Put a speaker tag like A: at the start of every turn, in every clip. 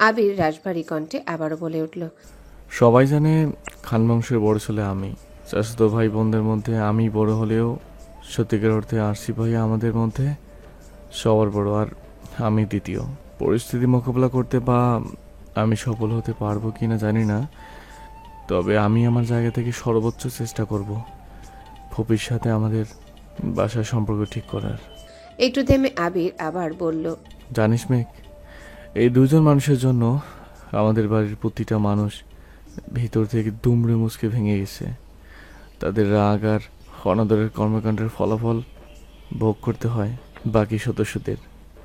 A: আবির রাশভারী কণ্ঠে আবারও বলে উঠল,
B: সবাই জানে খান বংশের বড় ছেলে আমি। চাচাতো ভাই বোনদের মধ্যে আমি বড় হলেও সত্যিকার অর্থে আরসি ভাই আমাদের মধ্যে সবার বড়, আর আমি দ্বিতীয়। পরিস্থিতি মোকাবেলা করতে বা আমি সফল হতে পারবো কিনা জানি না, তবে আমি আমার জায়গা থেকে সর্বোচ্চ চেষ্টা করব ফুপির সাথে আমাদের বাসার সম্পর্ক ঠিক করার।
A: একটু থেমে আবির আবার বলল,
B: জানিস মেঘ, এই দুজন মানুষের জন্য আমাদের বাড়ির প্রতিটা মানুষ ভিতর থেকে দুমড়ে মুচকে ভেঙে গেছে। তাদের রাগ আর অনাদরের কর্মকাণ্ডের ফলাফল ভোগ করতে হয় বাকি সদস্যদের।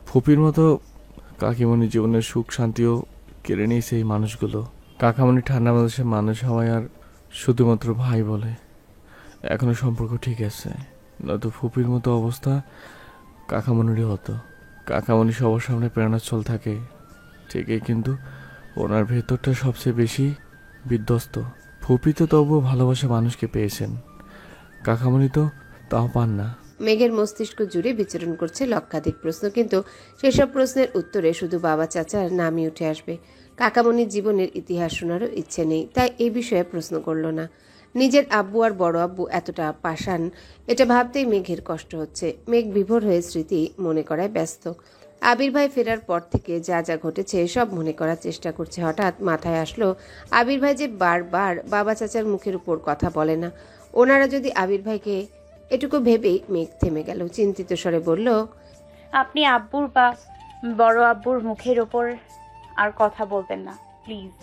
B: ফুপির মতো কাকিমণির জীবনের সুখ শান্তিও কেড়ে নিয়েছে এই মানুষগুলো। কাকামণি ঠান্ডা বাতাসে মানুষ হওয়ায় আর শুধুমাত্র ভাই বলে এখনো সম্পর্ক ঠিক আছে, নয়তো ফুপির মতো অবস্থা কাকামণিরই হতো। কাকামণি সবার সামনে প্রেরণাস্থল থাকে ঠিকই, কিন্তু ওনার ভেতরটা সবচেয়ে বেশি বিধ্বস্ত। ফুপি তো তবুও ভালোবাসা মানুষকে পেয়েছেন, কাকামণি তো তাও পান না।
A: মেঘের মস্তিষ্ক জুড়ে বিচরণ করছে লক্ষাধিক প্রশ্ন, কিন্তু সেসব প্রশ্নের উত্তরে শুধু বাবা চাচার নামই উঠে আসবে। কাকামণির জীবনের ইতিহাস শোনারও ইচ্ছে নেই, তাই এই বিষয়ে প্রশ্ন করল না। নিজের আব্বু আর বড় আব্বু এতটা পাষাণ, এটা ভাবতেই মেঘের কষ্ট হচ্ছে। মেঘ বিভোর হয়ে স্মৃতি মনে করায় ব্যস্ত। আবির ভাই ফেরার পর থেকে যা যা ঘটেছে সব মনে করার চেষ্টা করছে। হঠাৎ মাথায় আসলো, আবির ভাই যে বারবার বাবা চাচার মুখের উপর কথা বলে না, ওনারা যদি আবির ভাইকে, এটুকু ভেবেই মেঘ থেমে গেল। চিন্তিত স্বরে বলল,
C: আপনি আব্বুর বা বড় আব্বুর মুখের ওপর আর কথা বলবেন না প্লিজ।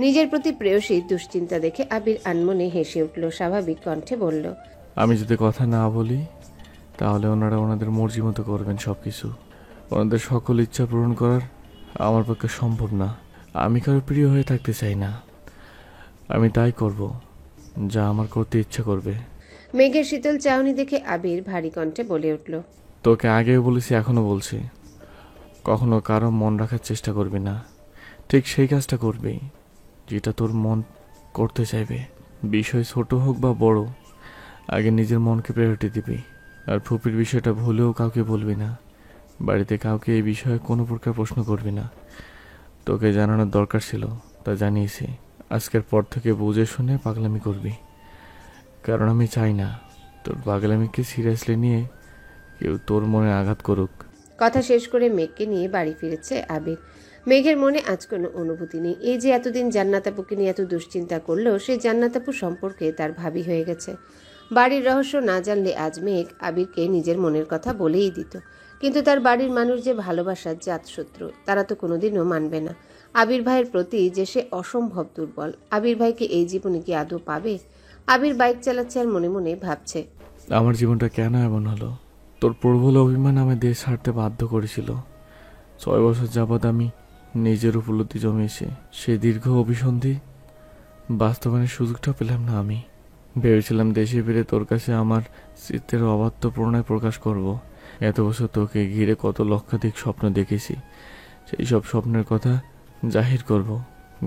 A: নিজের প্রতি প্রেয়সী দুশ্চিন্তা দেখে আবির আনমনে হেসে উঠল। স্বাভাবিক কণ্ঠে বলল,
B: আমি যদি কথা না বলি তাহলে ওনারা ওনাদের মর্জি মতো করবেন সব কিছু। ওনাদের সকল ইচ্ছা পূরণ করার আমার পক্ষে সম্ভব না। আমি কারো প্রিয় হয়ে থাকতে চাই না, আমি তাই করব যা আমার করতে ইচ্ছা করবে।
A: মেঘের শীতল চাহনি দেখে আবির ভারী কণ্ঠে বলে উঠল,
B: তোকে আগেও বলেছি, এখনো বলছি, কখনো কারো মন রাখার চেষ্টা করবি না। ঠিক সেই কাজটা করবি যেটা তোর মন করতে চাইবে। বিষয় ছোট হোক বা বড়, আগে নিজের মনকে প্রায়োরিটি দিবি। আর ফুপির বিষয়টা ভুলেও কাউকে বলবি না। বাড়িতে কাউকে এই বিষয়ে কোনো প্রকার প্রশ্ন করবি না। তোকে জানানোর দরকার ছিল, তা জানিয়েছি। আজকের পর থেকে বুঝে শুনে পাগলামি করবি, কারণ আমি চাই না তোর পাগলামিকে সিরিয়াসলি নিয়ে কেউ তোর মনে আঘাত করুক।
A: কথা শেষ করে মেঘকে নিয়ে বাড়ি ফিরেছে আবির। মেঘের মনে আজ কোনো অনুভূতি নেই। এই যে এতদিন জান্নাত আপুকে নিয়ে এত দুশ্চিন্তা করলো, সেই জান্নাত আপু সম্পর্কে তার ভাবি হয়ে গেছে। বাড়ির রহস্য না জানলে আজ মেঘ আবিরকে নিজের মনের কথা বলেই দিত, কিন্তু তার বাড়ির মানুষ যে ভালোবাসার জাতশত্রু, তারা তো কোনোদিনও মানবে না। আবির ভাইয়ের প্রতি যে সে অসম্ভব দুর্বল। আবির ভাইকে এই জীবনে কি আদৌ পাবে? আবির বাইক চালাচ্ছে আর মনে মনে ভাবছে,
B: আমার জীবনটা কেন এমন হলো? তোর প্রবল অভিমান আমায় দেশ ছাড়তে বাধ্য করেছিল। 6 বছর যাবৎ আমি নিজের উপলব্ধি জমিয়েছি, সে দীর্ঘ অভিসন্ধি বাস্তবায়নের সুযোগটা পেলাম না। আমি ভেবেছিলাম দেশে ফিরে তোর কাছে আমার চিত্তের অবাধ্য প্রণয় প্রকাশ করব। এত বছর তোকে ঘিরে কত লক্ষাধিক স্বপ্ন দেখেছি, সেই সব স্বপ্নের কথা জাহির করব।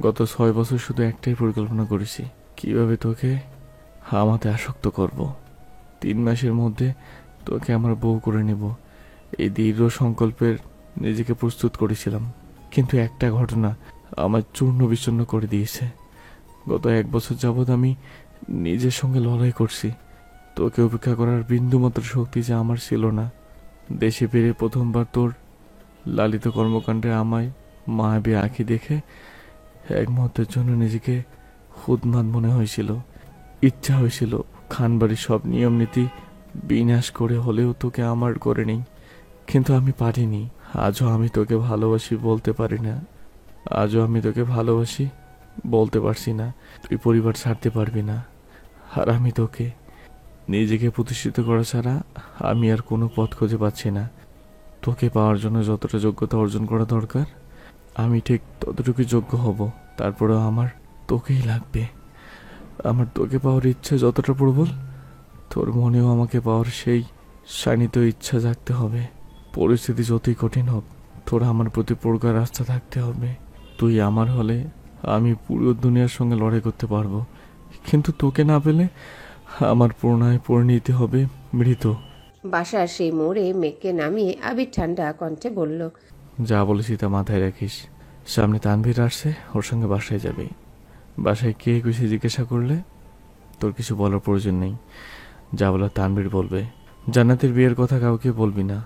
B: গত 6 বছর শুধু একটাই পরিকল্পনা করেছি, কিভাবে তোকে আমাতে আসক্ত করব। 3 মাসের মধ্যে তোকে আমার বউ করে নেব, এই দৃঢ় সংকল্পের নিজেকে প্রস্তুত করেছিলাম। কিন্তু একটা ঘটনা আমার চূর্ণ বিচূর্ণ করে দিয়েছে। গত 1 বছর যাবৎ আমি নিজের সঙ্গে লড়াই করছি। তোকে উপেক্ষা করার বিন্দুমাত্র শক্তি যে আমার ছিল না। দেশে ফিরে প্রথমবার তোর লালিত কর্মকাণ্ডে আমায় মায়াবী আঁখি দেখে এক মুহূর্তের জন্য নিজেকে উন্মাদ মনে হয়েছিল। ইচ্ছা হয়েছিল খানবাড়ির সব নিয়ম নীতি বিনাশ করে হলেও তোকে আমার করে নেই, কিন্তু আমি পারিনি। আজও আমি তোকে ভালোবাসি বলতে পারি না। আজও আমি তোকে ভালোবাসি বলতে পারছি না। তুই পরিবার ছাড়তে পারবি না, আর আমি তোকে নিজেকে প্রতিষ্ঠিত করা ছাড়া আমি আর কোনো পথ খুঁজে পাচ্ছি না। তোকে পাওয়ার জন্য যতটা যোগ্যতা অর্জন করা দরকার, আমি ঠিক ততটুকু যোগ্য হব। তারপরেও আমার তোকেই লাগবে। আমার তোকে পাওয়ার ইচ্ছে যতটা প্রবল, তোর মনেও আমাকে পাওয়ার সেই শানিত ইচ্ছা জাগতে হবে। পরিস্থিতি যতই কঠিন হোক, তোর আমার প্রতি প্রগাঢ় আস্থা থাকতে হবে। তুই আমার হলে আমি পুরো দুনিয়ার সঙ্গে লড়াই করতে পারবো, কিন্তু তোকে না পেলে আমার প্রণয় পরিণতি হবে মৃত।
A: বাসার সেই মোড়ে মেঘকে নামিয়ে আবির ঠান্ডা কণ্ঠে বলল,
B: যা বলেছি তা মাথায় রাখিস। সামনে তানভীর আসছে, ওর সঙ্গে বাসায় যাবি। বাসায় কে কিছু জিজ্ঞাসা করলে তোর কিছু বলার প্রয়োজন নেই। যা বলার তানভীর বলবে। জান্নাতের বিয়ের কথা কাউকে বলবি না।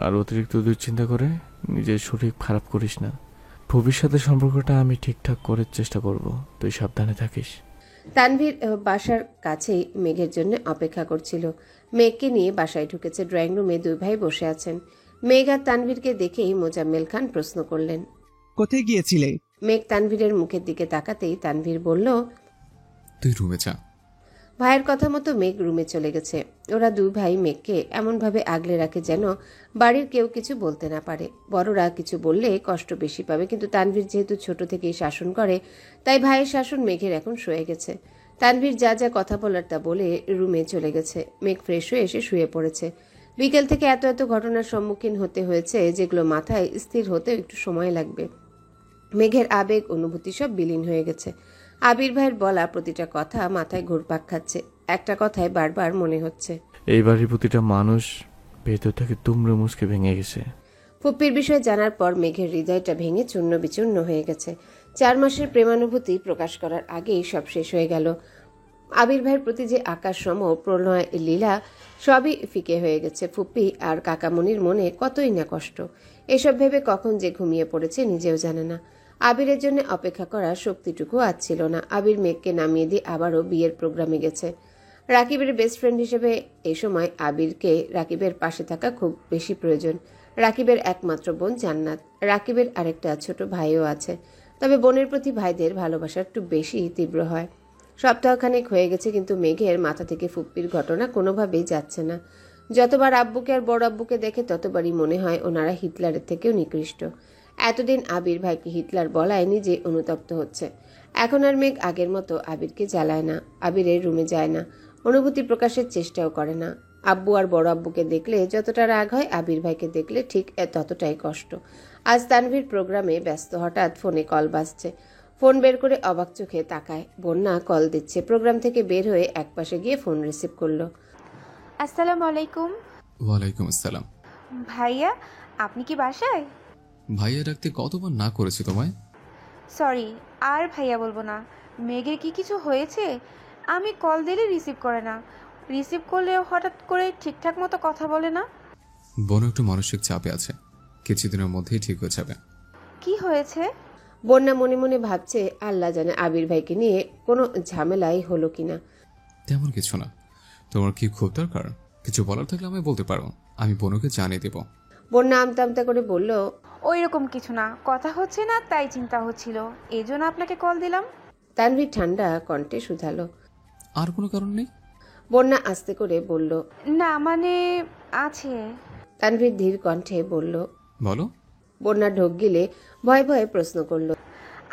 B: আর অতিরিক্ত দুশ্চিন্তা করে নিজের শরীর খারাপ করিস না। ভবিষ্যতের সম্পর্কটা আমি ঠিকঠাক করার চেষ্টা করব, তুই সাবধানে থাকিস।
A: তানভীর বাসার কাছেই মেঘের জন্য অপেক্ষা করছিল। মেঘকে নিয়ে বাসায় ঢুকেছে। ড্রয়িং রুমে দুই ভাই বসে আছেন। মেঘ আর তানভীরকে দেখেই মোজাম্মেল খান প্রশ্ন করলেন,
D: কোথায় গিয়েছিলে?
A: মেঘ তানভীরের মুখের দিকে তাকাতেই তানভীর বলল,
E: তুই রুমে যা।
A: ভাইয়ের কথা মতো মেঘ রুমে চলে গেছে। ওরা দুই ভাই মেঘকে এমনভাবে আগলে রাখে যেন বাড়ির কেউ কিছু বলতে না পারে। বড়রা কিছু বললে কষ্ট বেশি পাবে, কিন্তু তানভীর যেহেতু ছোট থেকেই শাসন করে, তাই ভাইয়ের শাসন মেঘের এখন সয়ে গেছে। তানভীর যা যা কথা বলার তা বলে রুমে চলে গেছে। মেঘ ফ্রেশ হয়ে এসে শুয়ে পড়েছে। বিকেল থেকে এত এত ঘটনার সম্মুখীন হতে হয়েছে যেগুলো মাথায় স্থির হতে একটু সময় লাগবে। মেঘের আবেগ অনুভূতি সব বিলীন হয়ে গেছে। আবির ভাইয়ের বলা প্রতিটা কথা মাথায় ঘুরপাক খাচ্ছে। একটা কথাই বারবার মনে হচ্ছে,
B: এই বাড়ির প্রতিটা মানুষ ভেতর থেকে তুমড়ে মুচকে ভেঙে গেছে।
A: ফুপ্পির বিষয়ে জানার পর মেঘের হৃদয়টা ভেঙে চূর্ণ বিচূর্ণ হয়ে গেছে। 4 মাসের প্রেমানুভূতি প্রকাশ করার আগেই সব শেষ হয়ে গেল। আবির ভাইয়ের প্রতি যে আকাশ সম প্রণয় লীলা সবই ফিকে হয়ে গেছে। ফুপ্পি আর কাকামণির মনে কতই না কষ্ট। এসব ভেবে কখন যে ঘুমিয়ে পড়েছে নিজেও জানে না। আবিরের জন্য অপেক্ষা করার শক্তিটুকু আজ ছিল না। আবির মেঘকে নামিয়ে দিয়ে আবারও বিয়ের প্রোগ্রামে গেছে। রাকিবের বেস্ট ফ্রেন্ড হিসেবে এই সময় আবিরকে রাকিবের পাশে থাকা খুব বেশি প্রয়োজন। রাকিবের একমাত্র বোন জান্নাত। রাকিবের আরেকটা ছোট ভাইও আছে, তবে বোনের প্রতি ভাইদের ভালোবাসা একটু বেশি তীব্র হয়। সপ্তাহখানেক হয়ে গেছে, কিন্তু মেঘের মাথা থেকে ফুপ্পির ঘটনা কোনোভাবেই যাচ্ছে না। যতবার আব্বুকে আর বড় আব্বুকে দেখে ততবারই মনে হয় ওনারা হিটলারের থেকেও নিকৃষ্ট। এতদিন আবির ভাইকে হিটলার বলায় নিজে অনুতপ্ত হচ্ছে। এখন আর মেঘ আগের মতো আবিরকে জ্বালায় না, আবিরের রুমে যায় না, অনুভূতি প্রকাশের চেষ্টাও করে না। আব্বু আর বড় আব্বুকে দেখলে যতটা রাগ হয়, আবির ভাইকে দেখলে ঠিক ততটাই কষ্ট। আজ তানভীর প্রোগ্রামে ব্যস্ত, হঠাৎ ফোনে কল বাজছে। ফোন বের করে অবাক চোখে তাকায়। বন্যা কল দিচ্ছে। প্রোগ্রাম থেকে বের হয়ে একপাশে গিয়ে ফোন রিসিভ করলো।
F: আসসালামু আলাইকুম।
E: ওয়ালাইকুম আসসালাম।
F: ভাইয়া, আপনি কি বাসায়?
E: ভাইয়া ডাকতে কতবার না করেছি তোমায়?
F: সরি, আর ভাইয়া বলবো না। মেঘের কি কিছু হয়েছে? আমি কল দিলে রিসিভ করে না, রিসিভ করলেও হঠাৎ করে ঠিকঠাক মতো কথা বলে না।
E: বোন একটু মানসিক চাপে আছে, কিছুদিনের মধ্যেই ঠিক হয়ে যাবে।
F: কি হয়েছে?
A: বন্যা মনে মনে ভাবছে, আল্লাহ জানে আবির ভাইকে নিয়ে কোনো ঝামেলাই হলো কিনা।
E: তেমন কিছু না। তোমার কি খুব দরকার? কিছু বলার থাকলে আমায় বলতে পারো, আমি বোনকে জানিয়ে দেব।
A: বন্যা আমতা আমতা করে বলল,
F: ওই রকম কিছু না, কথা হচ্ছে না তাই চিন্তা হচ্ছিল, এই জন্য আপনাকে কল দিলাম।
A: তানভীর ঠান্ডা কণ্ঠে শুধালো।
E: আর কোনো কারণ নেই?
A: বন্যা আস্তে করে বলল,
F: না মানে আছে।
A: তানভীর ধীর কণ্ঠে বলল।
E: বলো।
A: বন্যা ঢোক গিলে ভয়ে ভয়ে প্রশ্ন করল।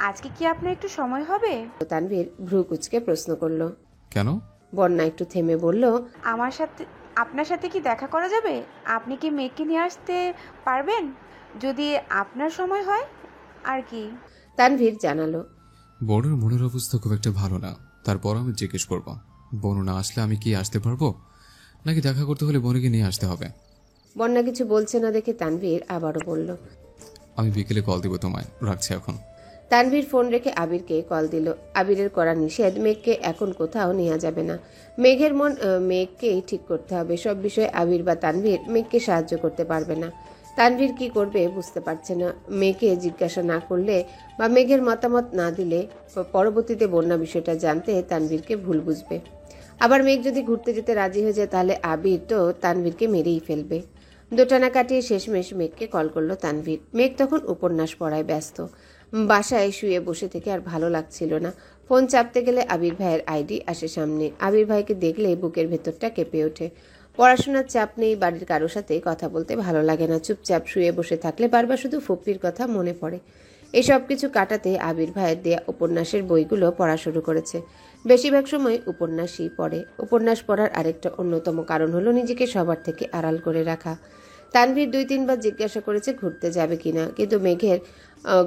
F: আজকে কি আপনার একটু সময় হবে?
A: তানভীর ভ্রু কুচকে প্রশ্ন করল।
E: কেন?
A: বন্যা একটু থেমে বলল,
F: আপনার সাথে কি দেখা করা যাবে? আপনি কি মেঘকে নিয়ে আসতে পারবেন? যদি আপনার সময় হয় আর কি।
A: তানভীর জানালো।
E: বোনের মনের অবস্থা খুব একটা ভালো না, তারপর আমি জিজ্ঞেস করবো। বোন না আসলে আমি কি আসতে পারবো, নাকি দেখা করতে হলে বোনকে নিয়ে আসতে হবে?
A: বন্যা কিছু বলছে না দেখে তানভীর আবারও বলল।
E: আমি বিকেলে কল দিব তোমায়, রাখছি এখন।
A: তানভীর ফোন রেখে আবিরকে কল দিল। আবিরের করা নিষেধ, মেঘকে এখন কোথাও নেওয়া যাবে না। মেঘের মন মেঘকেই ঠিক করতে হবে। সব বিষয়ে আবির বা তানভীর মেঘকে সাহায্য করতে পারবে না। তানভীর কি করবে বুঝতে পারছে না। মেঘকে জিজ্ঞাসা না করলে বা মেঘের মতামত না দিলে পরবর্তীতে বন্যা বিষয়টা জানতে তানভীরকে ভুল বুঝবে। আবার মেঘ যদি ঘুরতে যেতে রাজি হয়ে যায়, তাহলে আবির তো তানভীরকে মেরেই ফেলবে। দোটানা কাটিয়ে শেষমেশ মেঘকে কল করলো তানভীর। মেঘ তখন উপন্যাস পড়ায় ব্যস্ত। বাসায় শুয়ে বসে থেকে আর ভালো লাগছিল না। ফোন চাপতে গেলে আবির ভাইয়ের আইডি আসে সামনে। আবির ভাইকে দেখলে বুকের ভেতরটা কেঁপে ওঠে। পড়াশোনার চাপ নেই, বাড়ির কারোর সাথে কথা বলতে ভালো লাগে না। চুপচাপ শুয়ে বসে থাকলে বারবার শুধু ফুপ্পির কথা মনে পড়ে। এই সব কিছু কাটাতে আবির ভাইয়ের দেয়া উপন্যাসের বইগুলো পড়া শুরু করেছে। বেশিরভাগ সময় উপন্যাসই পড়ে। উপন্যাস পড়ার আরেকটা অন্যতম কারণ হলো নিজেকে সবার থেকে আড়াল করে রাখা। তানভীর 2-3 বার জিজ্ঞাসা করেছে ঘুরতে যাবে কিনা, কিন্তু মেঘের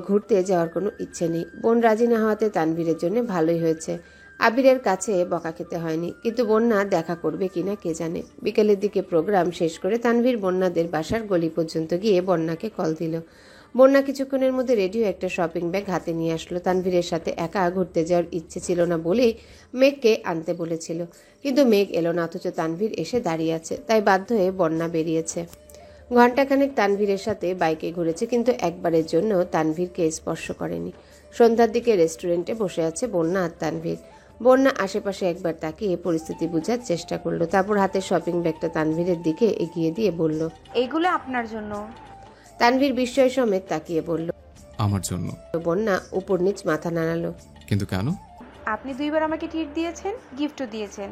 A: ঘুরতে যাওয়ার কোনো ইচ্ছে নেই। বোন রাজি না হওয়াতে তানভীরের জন্য ভালোই হয়েছে। আবিরের কাছে বকা খেতে হয়নি, কিন্তু বন্যা দেখা করবে কিনা কে জানে। বিকেলের দিকে প্রোগ্রাম শেষ করে তানভীর বন্যাদের বাসার গলি পর্যন্ত গিয়ে বন্যাকে কল দিল। বন্যা কিছুক্ষণের মধ্যে রেডিও একটা শপিং ব্যাগ হাতে নিয়ে আসলো। তানভীরের সাথে একা ঘুরতে যাওয়ার ইচ্ছে ছিল না বলেই মেঘকে আনতে বলেছিল, কিন্তু মেঘ এলো না, অথচ তানভীর এসে দাঁড়িয়ে আছে, তাই বাধ্য হয়ে বন্যা বেরিয়েছে। ঘণ্টাখানেক তানভীরের সাথে বাইকে ঘুরেছে, কিন্তু একবারের জন্য তানভীরকে স্পর্শ করেনি। সন্ধ্যার দিকে রেস্টুরেন্টে বসে আছে বন্যা আর তানভীর। বন্যা আশেপাশে একবার তাকিয়ে পরিস্থিতি বোঝার চেষ্টা করলো, তারপর হাতের শপিং ব্যাগটা তানভীরের দিকে এগিয়ে দিয়ে বলল।
F: এইগুলো আপনার জন্য।
A: তানভীর বিস্ময় সমেত তাকিয়ে বলল।
E: আমার জন্য?
A: বন্যা উপর নিচ মাথা নাড়ালো।
E: কিন্তু কেন?
F: আপনি 2বার আমাকে ট্রিট দিয়েছেন, গিফটও দিয়েছেন।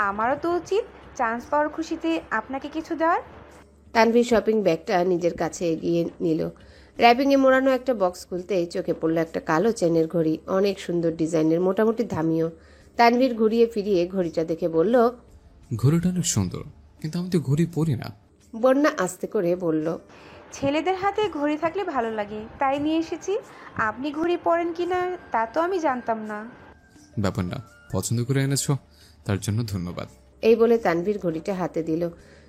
F: আমারও তো উচিত চান্স পাওয়ার খুশিতে আপনাকে কিছু দেওয়ার।
A: তানভীর শপিং ব্যাগটা নিজের কাছে এগিয়ে নিল। র্যাপিংয়ে মোড়ানো একটা বক্স খুলতেই চোখে পড়ল একটা কালো চেনের ঘড়ি, অনেক সুন্দর ডিজাইনের, মোটামুটি দামিও। তানভীর ঘুরিয়ে ফিরিয়ে ঘড়িটা দেখে বলল।
E: ঘড়িটা অনেক সুন্দর, কিন্তু আমি তো ঘড়ি পরি না।
A: বন্যা আস্তে করে বলল।
F: ছেলেদের হাতে ঘড়ি থাকলে ভালো লাগে, তাই নিয়ে এসেছি। আপনি ঘড়ি পরেন কিনা তা তো আমি জানতাম না।
E: ব্যাপার না, পছন্দ করে এনেছো তার জন্য ধন্যবাদ।
A: এই বলে তানভীর ঘড়িটা হাতে দিল।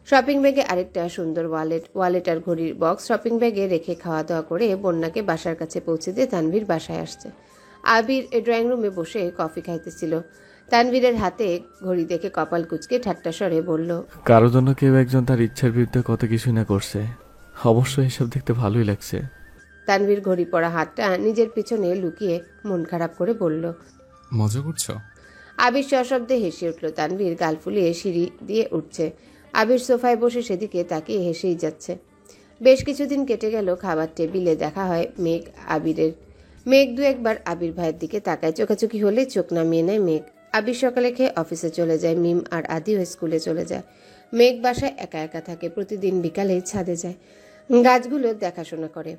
A: শপিং ব্যাগে আরেকটা সুন্দর ওয়ালেট আর ঘড়ির বক্স শপিং ব্যাগে রেখে খাওয়া দাওয়া করে বন্যাকে বাসার কাছে পৌঁছে দিয়ে তানভীর বাসায় আসছে। আবির ড্রয়িং রুমে বসে কফি খাইতেছিল। তানভীরের হাতে ঘড়ি দেখে কপাল কুঁচকে ঠাট্টা স্বরে বলল।
B: কারো জন্য কেউ একজন তার ইচ্ছার বিরুদ্ধে কত কিছু না করছে, অবশ্যই এসব দেখতে ভালোই লাগছে।
A: তানভীর ঘড়ি পরা হাতটা নিজের পিছনে লুকিয়ে মন খারাপ করে বলল।
E: মজা করছো?
A: আবির সশব্দে হেসে উঠল। তানভীর গাল ফুলিয়ে সিঁড়ি দিয়ে উঠছে। আবির সোফায় বসে সেদিকে তাকিয়ে হেসেই যাচ্ছে। বেশ কিছুদিন কেটে গেল। খাবার টেবিলে দেখা হয় মেঘ আবিরের। মেঘ দু একবার আবির ভাইয়ের দিকে তাকায়, চোখাচোখি হলে চোখ নামিয়ে নেয় মেঘ। আবির সকালে খেয়ে অফিসে চলে যায়, মিম আর আদিও স্কুলে চলে যায়। মেঘ বাসায় একা একা থাকে, প্রতিদিন বিকালে ছাদে যায়, গাছগুলো দেখাশোনা করে।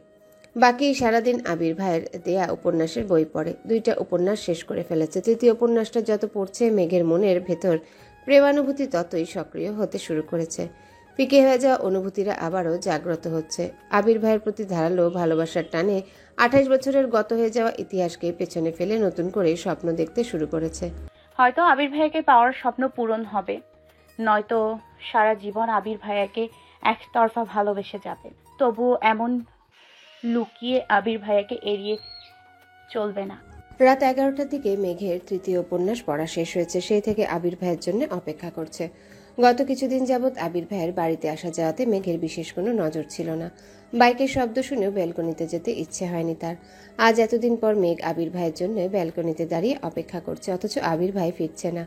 A: বাকি সারাদিন আবির ভাইয়ের দেয়া উপন্যাসের বই পড়ে। 2টা উপন্যাস শেষ করে ফেলেছে। 3য় উপন্যাসটা যত পড়ছে মেঘের মনের ভেতর প্রেমানুভূতি ততই সক্রিয় হতে শুরু করেছে। ফিকে হয়ে যাওয়া অনুভূতিরা আবারও জাগ্রত হচ্ছে। আবির ভাইয়ের প্রতি ধারালো ভালোবাসার টানে 28 বছরের গত হয়ে যাওয়া ইতিহাসকে পেছনে ফেলে নতুন করে স্বপ্ন দেখতে শুরু করেছে।
C: হয়তো আবির ভাইয়াকে পাওয়ার স্বপ্ন পূরণ হবে, নয়তো সারা জীবন আবির ভাইয়াকে একতরফা ভালোবেসে যাবে। তবু এমন লুকিয়ে আবির ভাইয়াকে এড়িয়ে চলবে না।
A: রাত 11টার দিকে মেঘের 3য় উপন্যাস পড়া শেষ হয়েছে। সেই থেকে আবির ভাইয়ের জন্য অপেক্ষা করছে। গত কিছুদিন যাবৎ আবির ভাইয়ের বাড়িতে আসা যাওয়াতে মেঘের বিশেষ কোনো নজর ছিল না। বাইকের শব্দ শুনেও ব্যালকনিতে যেতে ইচ্ছে হয়নি তার। আজ এতদিন পর মেঘ আবির ভাইয়ের জন্য ব্যালকনিতে দাঁড়িয়ে অপেক্ষা করছে, অথচ আবির ভাই ফিরছে না।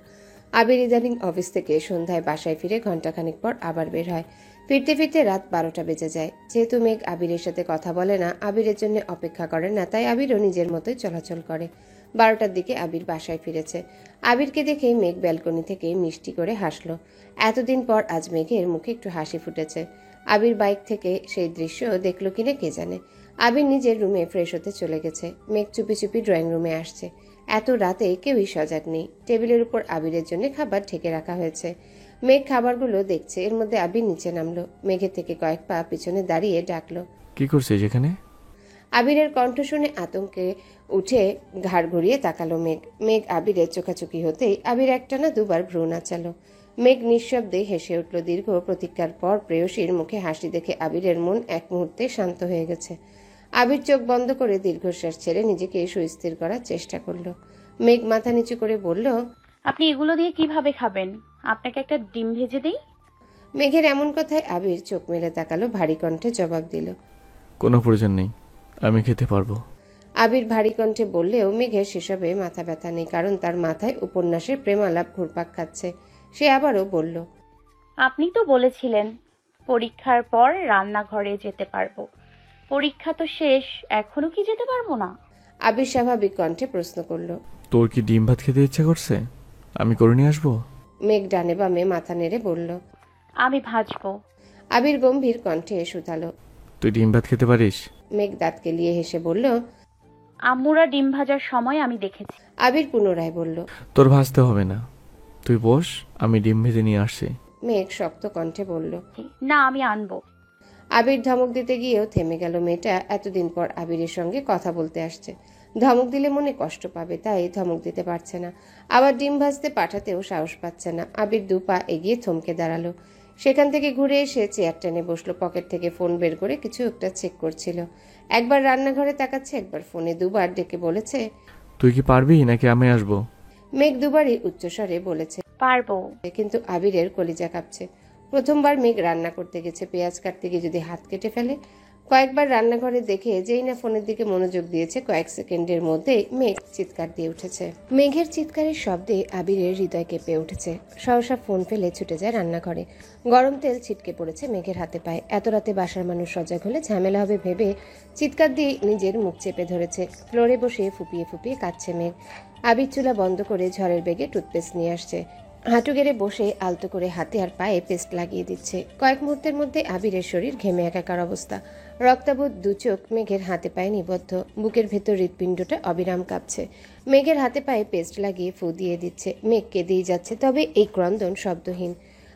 A: আবির ইদানিং অফিস থেকে সন্ধ্যায় বাসায় ফিরে ঘণ্টাখানেক পর আবার বের হয়। ফিরতে ফিরতে রাত 12টা বেজে যায়। যেহেতু মেঘ আবিরের সাথে কথা বলে না, আবিরের জন্য অপেক্ষা করে না, তাই আবিরও নিজের মতোই চলাচল করে। 12টার দিকে আবির বাসায় ফিরেছে। আবিরকে দেখে মেঘ ব্যালকনি থেকে মিষ্টি করে হাসলো। এতদিন পর আজ মেঘের মুখে একটু হাসি ফুটেছে। আবির বাইক থেকে সেই দৃশ্য দেখলো কিনা কে জানে। আবির নিজের রুমে ফ্রেশ হতে চলে গেছে। মেঘ চুপি চুপি ড্রয়িং রুমে আসছে। এত রাতে কেউই সজাগ নেই। টেবিলের উপর আবিরের জন্য খাবার ঢেকে রাখা হয়েছে। মেঘ খাবারগুলো দেখছে। এর মধ্যে আবির নিচে নামলো। মেঘের থেকে কয়েক পা পিছনে দাঁড়িয়ে ডাকলো।
B: কি করছিস এখানে?
A: আবিরের কণ্ঠ শুনে আতঙ্কে উঠে ঘাড় ঘুরিয়ে তাকালো মেঘ। মেঘ আবিরের চোখাচোখি হতেই আবির একটানা 2বার ভ্রু নাচালো। মেঘ নিঃশব্দে হেসে উঠল। দীর্ঘ প্রতীক্ষার পর প্রেয়সীর মুখে হাসি দেখে আবিরের মন এক মুহূর্তে শান্ত হয়ে গেছে। আবির চোখ বন্ধ করে দীর্ঘশ্বাস ছেড়ে নিজেকে সুস্থির করার চেষ্টা করলো। মেঘ মাথা নিচু করে বলল।
C: আপনি এগুলো দিয়ে কিভাবে খাবেন? আপনাকে একটা ডিম ভেজে দেই?
A: মেঘের এমন কথায় আবির চোখ মেলে তাকালো, ভারী কণ্ঠে জবাব দিল।
B: কোনো প্রয়োজন নেই, আমি খেতে পারবো।
A: আবির ভারী কণ্ঠে বললেও মেঘের সেসবে মাথা ব্যথা নেই, কারণ তার মাথায় উপন্যাসের প্রেমালাপ ঘুরপাক খাচ্ছে। সে আবারও বলল।
C: আপনি তো বলেছিলেন পরীক্ষার পর রান্নাঘরে যেতে পারবো। পরীক্ষা তো শেষ, এখনো কি যেতে পারবো না?
A: আবির স্বাভাবিক কণ্ঠে প্রশ্ন করলো।
B: তোর কি ডিম ভাত খেতে ইচ্ছা করছে? আমি করে নিয়ে আসবো।
A: মেঘ ডানে বামে মাথা নেড়ে বলল।
C: আমি ভাজবো।
A: আবির গম্ভীর কণ্ঠে শুধালো।
B: তুই ডিম ভাত খেতে পারিস?
A: মেঘ দাঁত কেলিয়ে হেসে বলল।
C: আম্মুরা ডিম ভাজার সময় আমি দেখেছি।
A: আবির পুনরায় বলল।
B: তোর ভাজতে হবে না, তুই বস, আমি ডিম ভেজে নিয়ে আসছি।
A: মেঘ শক্ত কণ্ঠে বলল।
C: না, আমি আনবো।
A: আবির ধমক দিতে গিয়েও থেমে গেল। মেয়েটা এতদিন পর আবিরের সঙ্গে কথা বলতে আসছে। ধমক দিলে মনে কষ্ট পাবে, তাই ধমক দিতে পারছে না। আবার ডিম ভাজতে পাঠাতেও সাহস পাচ্ছে না। আবির 2 পা এগিয়ে থমকে দাঁড়ালো। সেখান থেকে ঘুরে এসে চেয়ার টেনে বসলো। পকেট থেকে ফোন বের করে কিছু একটা চেক করছিল। একবার রান্নাঘরে তাকাচ্ছে, একবার ফোনে। 2বার ডেকে বলেছে,
B: তুই কি পারবি নাকি আমি আসবো?
A: মেঘ 2বারই উচ্চস্বরে বলেছে,
C: পারবো।
A: কিন্তু আবিরের কলিজা কাঁপছে। প্রথমবার মেঘ রান্না করতে গেছে, পেঁয়াজ কাটতে গিয়ে যদি হাত কেটে ফেলে। কয়েকবার রান্নাঘরে দেখে যেই না ফোনের দিকে মনোযোগ দিয়েছে, কয়েক সেকেন্ডের মধ্যেই মেঘ চিৎকার দিয়ে উঠেছে। মেঘের চিৎকারের শব্দে আবিরের হৃদয় কেঁপে উঠেছে। সহসা ফোন ফেলে ছুটে যায় রান্নাঘরে। গরম তেল ছিটকে পড়েছে মেঘের হাতে পায়ে। এত রাতে বাসার মানুষ সজাগ হলে ঝামেলা হবে ভেবে চিৎকার দিয়ে নিজের মুখ চেপে ধরেছে। ফ্লোরে বসে ফুপিয়ে ফুপিয়ে কাঁদছে মেঘ। আবির চুলা বন্ধ করে ঝড়ের বেগে টুথপেস্ট নিয়ে আসছে। হাঁটু গেড়ে বসে আলতো করে হাতে আর পায়ে পেস্ট লাগিয়ে দিচ্ছে। কয়েক মুহূর্তের মধ্যে আবিরের শরীর ঘেমে একাকার অবস্থা। রক্তাবোধ 2 চোখ মেঘের হাতে পায়ে নিবদ্ধ। বুকের ভেতর হৃৎপিণ্ডটা অবিরাম কাঁপছে। মেঘের হাতে পায়ে পেস্ট লাগিয়ে ফু দিয়ে দিচ্ছে। মেঘ কেঁদেই যাচ্ছে, তবে এই ক্রন্দন শব্দহীন।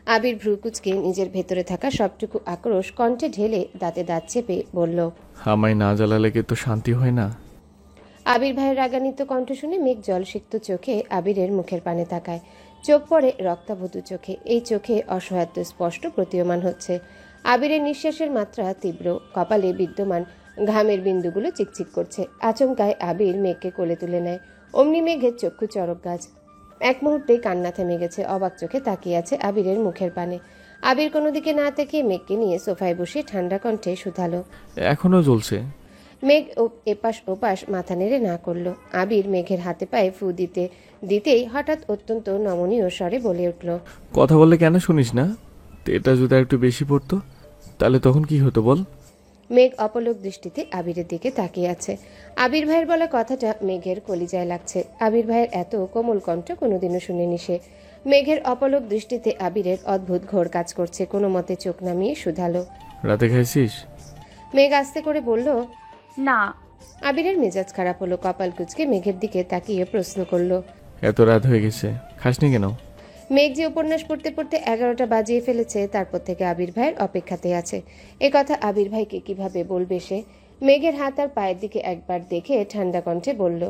A: আবির ভ্রুকুচকে নিজের ভেতরে থাকা সবটুকু আক্রোশ কণ্ঠে ঢেলে দাঁতে দাঁত চেপে বলল,
B: আমায় না জ্বালালে কি তো শান্তি হয় না?
A: আবির ভাইয়ের রাগান্বিত কণ্ঠ শুনে মেঘ জলসিক্ত চোখে আবিরের মুখের পানে তাকায়। চোখ পড়ে রক্তাভূত চোখে। এই চোখে অসহায়ত্ব স্পষ্ট প্রতীয়মান হচ্ছে। আবিরের নিঃশ্বাসের মাত্রা তীব্র। কপালে বিদ্যমান ঘামের বিন্দুগুলো চিকচিক করছে। আচমকায় আবির মেঘকে কোলে তুলে নেয়। অমনি মেঘের চক্ষু চড়ক গাছ। এক মুহূর্তেই কান্না থেমে গেছে। অবাক চোখে তাকিয়ে আছে আবিরের মুখের পানে। আবির কোনো দিকে না তাকিয়ে মেঘকে নিয়ে সোফায় বসে ঠান্ডা কণ্ঠে শুধালো।
B: এখনো জ্বলছে?
A: মেঘ এপাশ ওপাশ মাথা নেড়ে না করলো। আবির মেঘের হাতে পায়ে ফু দিতেই হঠাৎ অত্যন্ত নমনীয় স্বরে বলে উঠল,
B: কথা বললে কেন শুনিস না? এটা যদি একটু বেশি পড়তো তাহলে তখন কি হতো বল?
A: মেঘ অপলক দৃষ্টিতে আবিরের দিকে তাকিয়ে আছে। আবির ভাইয়ের বলা কথাটা মেঘের কলিজায় লাগছে। আবির ভাইয়ের এত কোমল কণ্ঠ কোনোদিনও শুনেনি সে। মেঘের অপলক দৃষ্টিতে আবিরের অদ্ভুত ঘোর কাজ করছে। কোনো মতে চোখ নামিয়ে শুধালো,
B: রাতে খাইছিস?
A: মেঘ আস্তে করে বলল,
C: না।
A: আবিরের মেজাজ খারাপ হলো। কপাল কুঁচকে মেঘের দিকে তাকিয়ে প্রশ্ন করলো,
B: এত রাত হয়ে গেছে, খাসনি কেন?
A: মেঘ যে উপন্যাস পড়তে পড়তে 11টা বাজিয়ে ফেলেছে, তারপর থেকে আবির ভাইয়ের অপেক্ষাতে আছে। এ কথা আবির ভাইকে কিভাবে বলবে সে? মেঘের হাত আর পায়ের দিকে একবার দেখে ঠান্ডা কণ্ঠে বলল,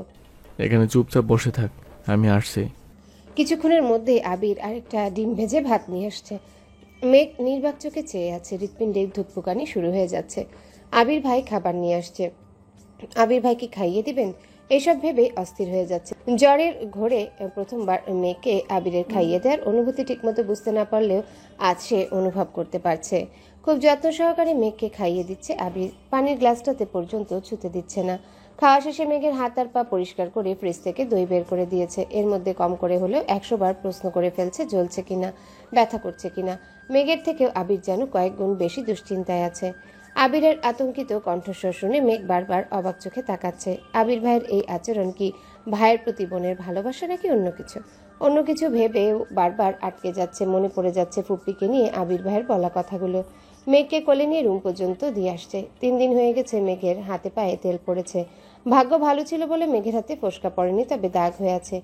B: এখানে চুপচাপ বসে থাক, আমি আসছি।
A: কিছুক্ষণের মধ্যে আবির আরেকটা ডিম ভেজে ভাত নিয়ে আসছে। মেঘ নির্বাক চোখে চেয়ে আছে। হৃৎপিণ্ডে ধুকপুকানি শুরু হয়ে যাচ্ছে। আবির ভাই খাবার নিয়ে আসছে। আবির ভাইকে খাইয়ে দিবেন, এসব ভেবে অস্থির হয়ে যাচ্ছে। জ্বরের ঘোরে প্রথমবার মেয়েকে আবিরের খাইয়ে দেওয়ার অনুভূতি ঠিকমতো বুঝতে না পারলেও আজ সে অনুভব করতে পারছে। খুব যত্ন সহকারে মেঘকে খাইয়ে দিচ্ছে আবির। পানির গ্লাসটাতে পর্যন্ত ছুতে দিচ্ছে না। খাওয়া শেষে মেঘের হাত আর পা পরিষ্কার করে ফ্রিজ থেকে দই বের করে দিয়েছে। এর মধ্যে কম করে হলেও 100 বার প্রশ্ন করে ফেলছে জ্বলছে কিনা, ব্যথা করছে কিনা। মেঘের থেকেও আবির যেন কয়েক গুণ বেশি দুশ্চিন্তায় আছে। আবিরের আতঙ্কিত কণ্ঠস্বর শুনে মেঘ বারবার অবাক চোখে তাকাচ্ছে। আবির ভাইয়ের এই আচরণ কি ভাইয়ের প্রতি বোনের ভালোবাসা নাকি অন্য কিছু? অন্য কিছু ভেবেও বারবার আটকে যাচ্ছে। মনে পড়ে যাচ্ছে ফুপ্পিকে নিয়ে আবির ভাইয়ের বলা কথাগুলো। মেঘকে কোলে নিয়ে রুম পর্যন্ত দিয়ে আসছে। 3 দিন হয়ে গেছে মেঘের হাতে পায়ে তেল পড়েছে। ভাগ্য ভালো ছিল বলে মেঘের হাতে ফোস্কা পড়েনি, তবে দাগ হয়ে আছে।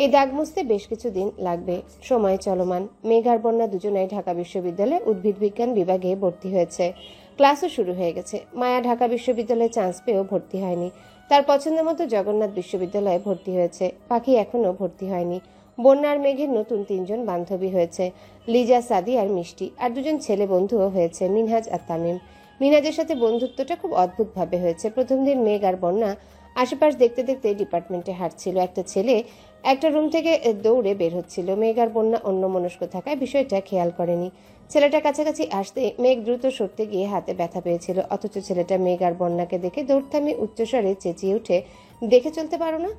A: এই দাগ মুছতে বেশ কিছু দিন লাগবে। সময় চলমান। মেঘ আর বন্যা দুজনাই ঢাকা বিশ্ববিদ্যালয়ে উদ্ভিদ বিজ্ঞান বিভাগে ভর্তি হয়েছে। ক্লাসও শুরু হয়ে গেছে। মায়া ঢাকা বিশ্ববিদ্যালয়ে চান্স পেয়েও ভর্তি হয়নি। তার পছন্দ মতো জগন্নাথ বিশ্ববিদ্যালয়ে ভর্তি হয়েছে। পাখি এখনও ভর্তি হয়নি। বন্যা আর মেঘের নতুন 3 জন বান্ধবী হয়েছে, লিজা, সাদি আর মিষ্টি। আর 2 জন ছেলে বন্ধুও হয়েছে, মিনহাজ আর তামিম। মিনহাজের সাথে বন্ধুত্বটা খুব অদ্ভুতভাবে হয়েছে। প্রথম দিন মেঘ আর বন্যা আশেপাশ দেখতে দেখতে ডিপার্টমেন্টে হাঁটছিল। একটা ছেলে একটা রুম থেকে দৌড়ে বের হচ্ছিল। মেঘ আর বন্যা অন্যমনস্ক থাকায় বিষয়টা খেয়াল করেনি। ছেলেটা কাছাকাছি আসতে মেঘ দ্রুত সরতে গিয়ে হাতে ব্যথা পেয়েছিল। অথচ ছেলেটা মেঘ আর বন্যাকে দেখে দৌড় থামিয়ে উচ্চস্বরে চেঁচিয়ে উঠে, দেখে চলতে পারো না?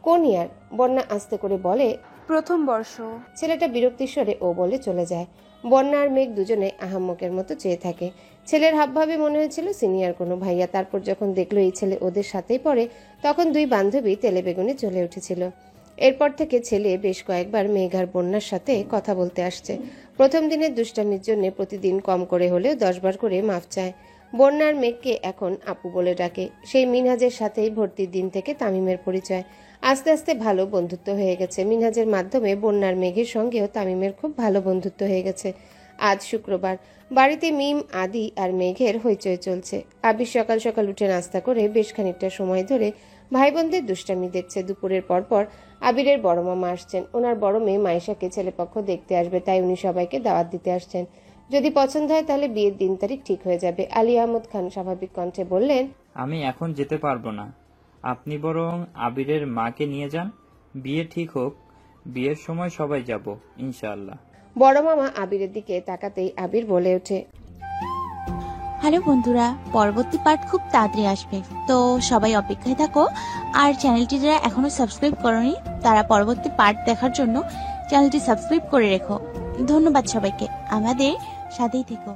A: কোন ইয়ার? বন্যা আস্তে করে বলে,
F: প্রথম বর্ষ।
A: ছেলেটা বিরক্তির স্বরে ও বলে চলে যায়। বন্যা আর মেঘ দুজনে আহাম্মকের মতো চেয়ে থাকে। ছেলের হাবভাবে মনে হয়েছিল সিনিয়র কোনো ভাইয়া। তারপর যখন দেখলো এই ছেলে ওদের সাথেই পড়ে, তখন 2 বান্ধবী তেলে বেগুনে চলে উঠেছিল। এরপর থেকে ছেলে বেশ কয়েকবার মেঘ আর বন্যার সাথে কথা বলতে আসছে। প্রথম দিনের দুষ্টামির জন্য প্রতিদিন কম করে হলেও 10 বার করে মাফ চায়। বন্যার মেঘকে এখন আপু বলে ডাকে। সেই মিনহাজের সাথেই ভর্তির দিন থেকে তামিমের পরিচয়। আস্তে আস্তে ভালো বন্ধুত্ব হয়ে গেছে। মিনহাজের মাধ্যমে বন্যার মেঘের সঙ্গেও তামিমের খুব ভালো বন্ধুত্ব হয়ে গেছে। আজ শুক্রবার। বাড়িতে মিম, আদি আর মেঘের হইচই চলছে। আবির সকাল সকাল উঠে নাস্তা করে বেশ খানিকটা সময় ধরে ভাই বোনদের দুষ্টামি দেখছে। দুপুরের পর আবিরের বড় মামা আসছেন। ওনার বড় মেয়ে মাইশাকে ছেলেপক্ষ দেখতে আসবে, তাই উনি সবাইকে দাওয়াত দিতে আসছেন। যদি পছন্দ হয় তাহলে বিয়ের দিন তারিখ ঠিক হয়ে যাবে। আলী আহমদ খান স্বাভাবিক কণ্ঠে বললেন,
D: আমি এখন যেতে পারবো না, আপনি বরং আবিরের মাকে নিয়ে যান। বিয়ে ঠিক হোক, বিয়ের সময় সবাই যাব ইনশাআল্লাহ।
A: বড় মামা আবিরের দিকে তাকাতেই আবির বলে ওঠে,
G: হ্যালো বন্ধুরা, পরবর্তী পার্ট খুব তাড়াতাড়ি আসবে, তো সবাই অপেক্ষায় থাকো। আর চ্যানেলটি যারা এখনো সাবস্ক্রাইব করনি তারা পরবর্তী পার্ট দেখার জন্য চ্যানেলটি সাবস্ক্রাইব করে রেখো। ধন্যবাদ সবাইকে, আমাদের সাথেই থেকো।